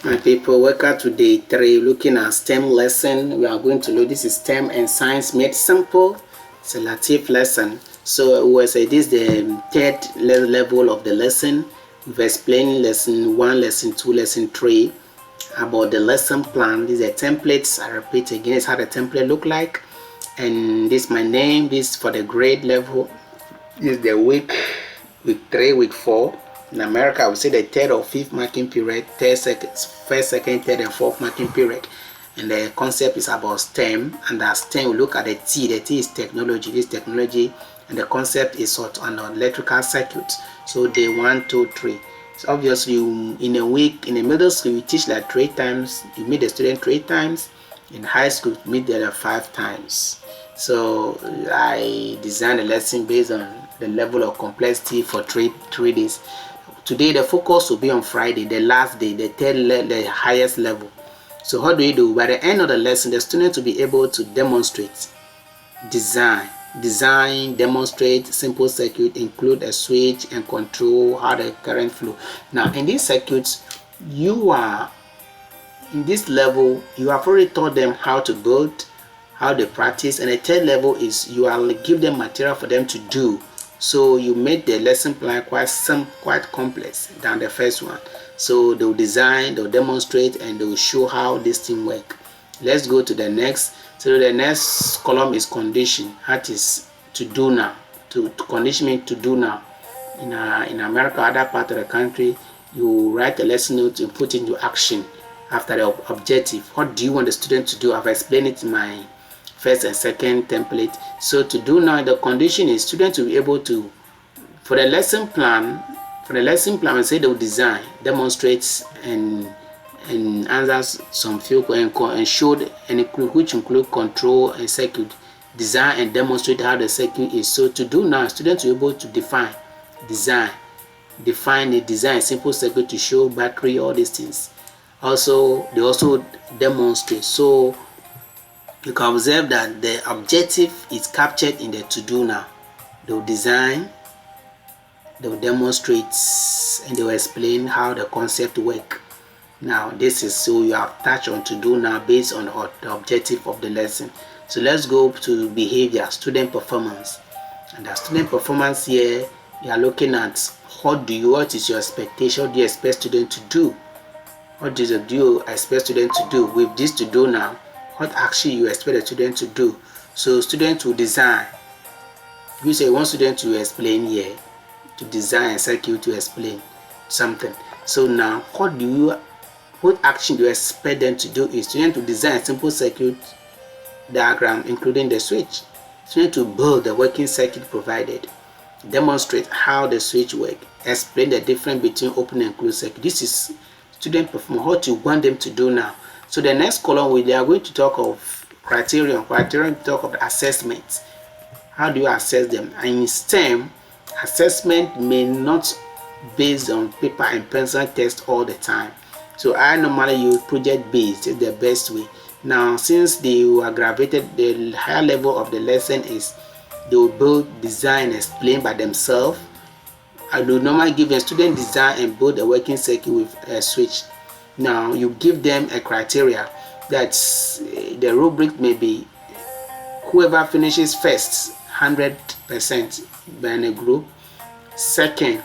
My people, welcome to day 3 looking at STEM lesson. We are going to look this is STEM and science made simple. It's a Latif lesson. So we will say this is the third level of the lesson. We've explained lesson 1, lesson 2, lesson 3 about the lesson plan. These are templates. I repeat again, it's how the template look like. And this is my name. This is for the grade level. This is the week 3, week 4. In America, I would say the third or fifth marking period, first, second, third, and fourth marking period. And the concept is about STEM. And that STEM, we look at the T. The T is technology. This technology, and the concept is sort of an electrical circuit. So day 1, 2, 3. So obviously, in a week, in the middle school, you teach like 3 times. You meet the student 3 times. In high school, you meet them 5 times. So I designed a lesson based on the level of complexity for 3 days. Today the focus will be on Friday, the last day, the highest level. So how do you do? By the end of the lesson, the student will be able to demonstrate, design, demonstrate simple circuit, include a switch and control how the current flow. Now in these circuits, you are in this level, you have already taught them how to build, how they practice, and the third level is you will give them material for them to do. So you made the lesson plan quite complex than the first one. So they'll design, they'll demonstrate, and they'll show how this thing work. Let's go to the next. So the next column is condition. That is to do now. To condition means to do now. In America, other part of the country, you write a lesson note and put into action after the objective. What do you want the student to do? I've explained it in my first and second template. So to do now, the condition is students will be able to, for the lesson plan, we say they'll design, demonstrate, and answer some few and show and include, which include control and circuit, design and demonstrate how the circuit is. So to do now, students will be able to define a design simple circuit to show battery, all these things. Also, they also demonstrate. So you can observe that the objective is captured in the to do now. They'll design, they'll demonstrate, and they'll explain how the concept work. Now this is, so you have touched on to do now based on the objective of the lesson. So let's go to behavior, student performance. And the student performance here, you are looking at what is your expectation? What do you expect student to do? What do you expect student to do? With this to do now, what action you expect the student to do? So student will design. You say one student to explain here, to design a circuit to explain something. So now what action do you expect them to do? Is student to design a simple circuit diagram including the switch. Student to build the working circuit provided. Demonstrate how the switch work. Explain the difference between open and closed circuit. This is student performance, what you want them to do now. So the next column, we are going to talk of criterion. Criterion talk of assessment. How do you assess them? And in STEM, assessment may not based on paper and pencil test all the time. So I normally use project based, is the best way. Now since they are graduated, the higher level of the lesson is they will build, design, explain by themselves. I do normally give a student design and build a working circuit with a switch. Now you give them a criteria that the rubric may be whoever finishes first 100% in a group, second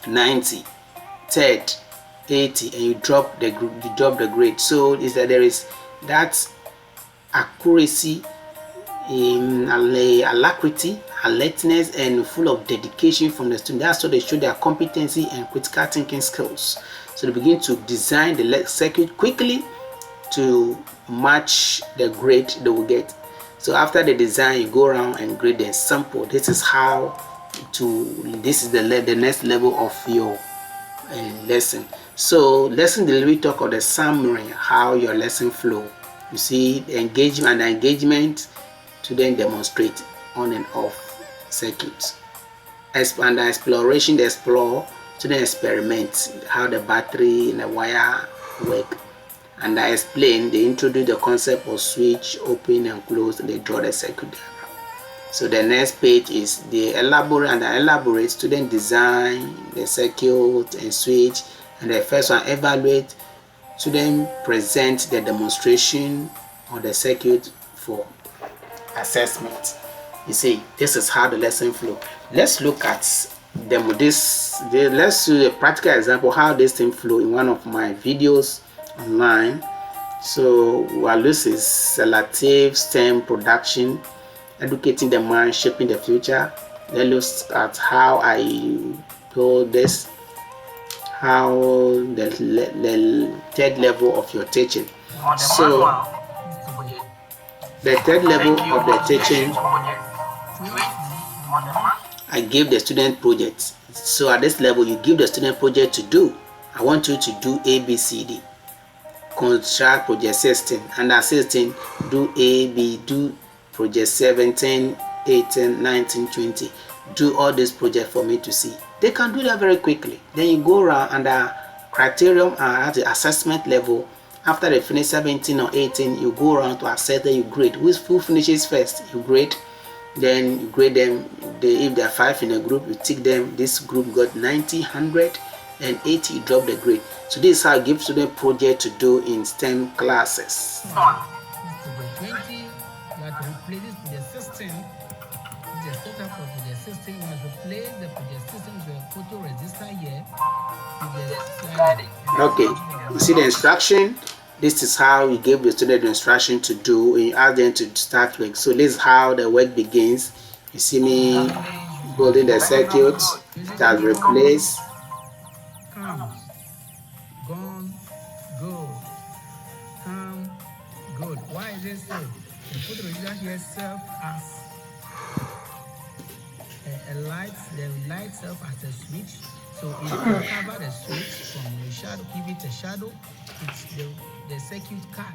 90, third 80, and you drop the grade. So is that there is that accuracy, alacrity, alertness, and full of dedication from the student. That's how they show their competency and critical thinking skills. So they begin to design the circuit quickly to match the grade they will get. So after the design, you go around and grade and sample. This is the next level of your lesson. So lesson delivery talk of the summary, how your lesson flow. You see the engagement to then demonstrate on and off circuits. And the exploration, they explore to then experiment how the battery and the wire work. And I explain, they introduce the concept of switch, open and close, and they draw the circuit diagram. So the next page is the elaborate student design the circuit and switch, and the first one evaluate student present the demonstration or the circuit for assessment. You see, this is how the lesson flow. Let's look at let's do a practical example how this thing flow in one of my videos online. So while this is selective STEM production, educating the mind, shaping the future. Let's look at how I do this, how the third level of your teaching. So the third level of the teaching, I give the student projects. So at this level, you give the student project to do. I want you to do ABCD. Construct project 16, and 16 do A, B, do project 17, 18, 19, 20. Do all this project for me to see. They can do that very quickly. Then you go around under criterion at the assessment level. After they finish 17 or 18, you go around to assess that you grade. Who finishes first, you grade. Then you grade them. If there are 5 in a group, you tick them. This group got 90, 100, and 80, you drop the grade. So this is how I give student project to do in STEM classes. This project 20, you have to replace this project system. This is the setup for project system. You must replace the project system with a photo register here. Okay, you see the instruction. This is how you give the student the instruction to do, and you ask them to start work. So this is how the work begins. You see me building the circuit that replace. Come, gone, go. Come, good. Why is it so? The photo register here serves as a light. The light serves as a switch. So if you cover the switch from the shadow, give it a shadow, it's the circuit cut.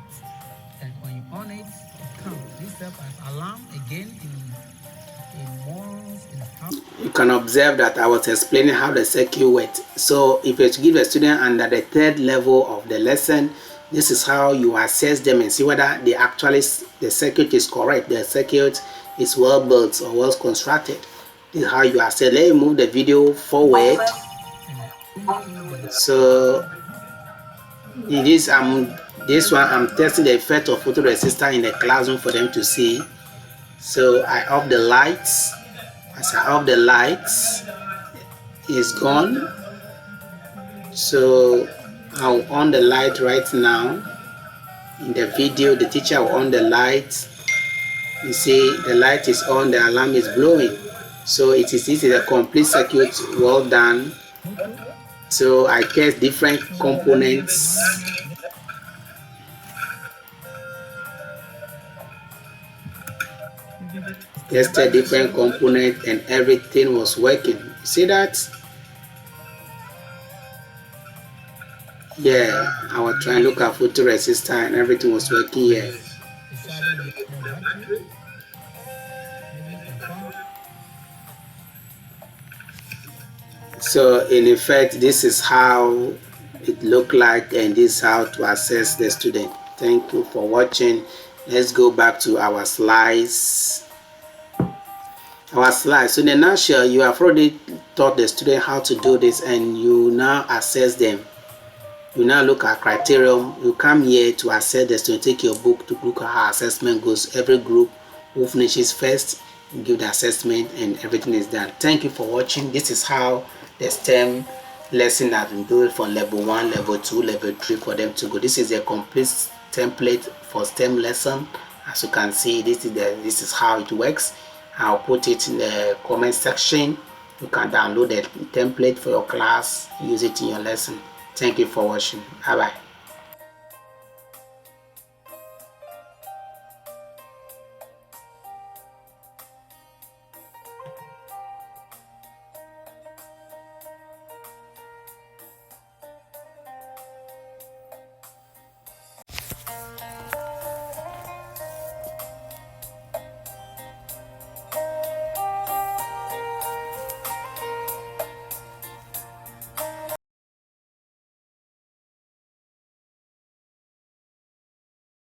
And when you on it, it comes. This serves as alarm again in morals, in house. You can observe that I was explaining how the circuit works. So if you give a student under the third level of the lesson, this is how you assess them and see whether they actually the circuit is correct, the circuit is well built or well constructed. This is how you assess. Let me move the video forward. So in this one I'm testing the effect of photoresistor in the classroom for them to see. So I off the lights. As I off the lights, it's gone. So I'll on the light right now. In the video, the teacher will on the light. You see the light is on, the alarm is blowing. So this is a complete circuit, well done. So I test different components. Tested different components and everything was working. You see that? Yeah, I was trying to look at photoresistor and everything was working here. So in effect, this is how it looked like, and this is how to assess the student. Thank you for watching. Let's go back to our slides. So in a nutshell, you have already taught the student how to do this, and you now assess them. You now look at criterion. You come here to assess the student. Take your book to look at how assessment goes. Every group who finishes first, you give the assessment, and everything is done. Thank you for watching. This is how the STEM lesson has been built from level 1, level 2, level 3 for them to go. This is a complete template for STEM lesson. As you can see, this is how it works. I'll put it in the comment section. You can download the template for your class, use it in your lesson. Thank you for watching. Bye bye.